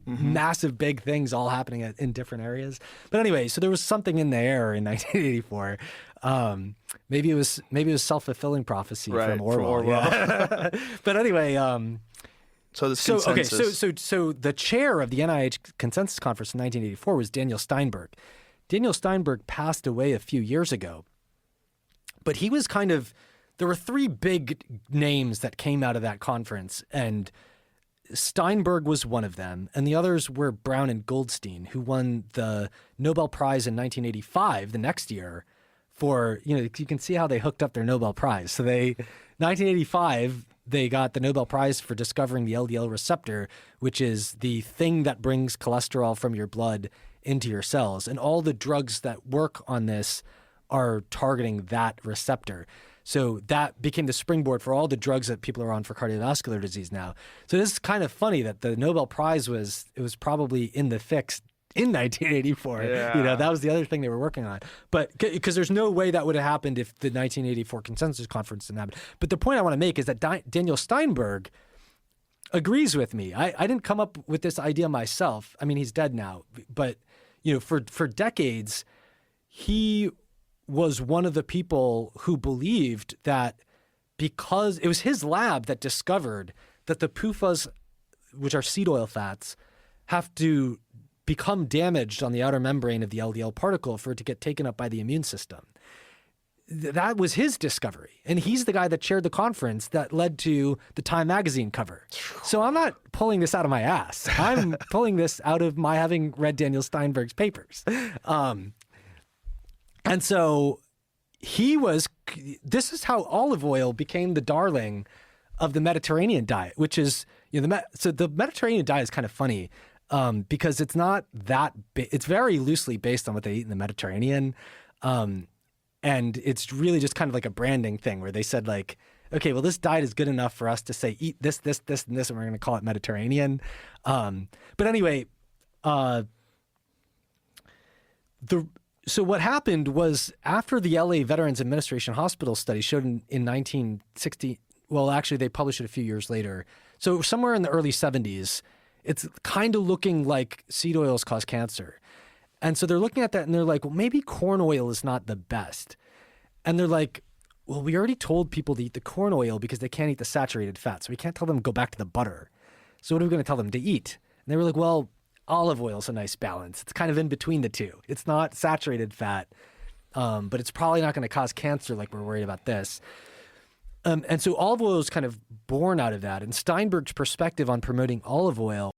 massive big things all happening in different areas. But anyway, so there was something in the air in 1984. Maybe it was self-fulfilling prophecy from Orwell. Yeah. But anyway, so the chair of the NIH Consensus Conference in 1984 was Daniel Steinberg. Daniel Steinberg passed away a few years ago, but he was there were three big names that came out of that conference, and Steinberg was one of them, and the others were Brown and Goldstein, who won the Nobel Prize in 1985, the next year, for, you can see how they hooked up their Nobel Prize. So 1985, they got the Nobel Prize for discovering the LDL receptor, which is the thing that brings cholesterol from your blood into your cells. And all the drugs that work on this are targeting that receptor. So that became the springboard for all the drugs that people are on for cardiovascular disease now. So this is kind of funny that the Nobel Prize was probably in the fix in 1984. Yeah. That was the other thing they were working on. But because there's no way that would have happened if the 1984 Consensus Conference didn't happen. But the point I want to make is that Daniel Steinberg agrees with me. I didn't come up with this idea myself. I mean, he's dead now. But, for decades, he was one of the people who believed that because it was his lab that discovered that the PUFAs, which are seed oil fats, have to become damaged on the outer membrane of the LDL particle for it to get taken up by the immune system. That was his discovery. And he's the guy that chaired the conference that led to the Time magazine cover. So I'm not pulling this out of my ass. I'm pulling this out of my having read Daniel Steinberg's papers. And so this is how olive oil became the darling of the Mediterranean diet, which is, so the Mediterranean diet is kind of funny because it's not it's very loosely based on what they eat in the Mediterranean. And it's really just kind of like a branding thing where they said like, okay, well, this diet is good enough for us to say, eat this, this, this, and this, and we're going to call it Mediterranean. But anyway, so what happened was after the LA Veterans Administration Hospital study showed in 1960, well, actually they published it a few years later. So somewhere in the early 70s, it's kind of looking like seed oils cause cancer. And so they're looking at that and they're like, well, maybe corn oil is not the best. And they're like, well, we already told people to eat the corn oil because they can't eat the saturated fat. So we can't tell them to go back to the butter. So what are we going to tell them to eat? And they were like, well, olive oil is a nice balance. It's kind of in between the two. It's not saturated fat, but it's probably not going to cause cancer like we're worried about this. And so olive oil is kind of born out of that. And Steinberg's perspective on promoting olive oil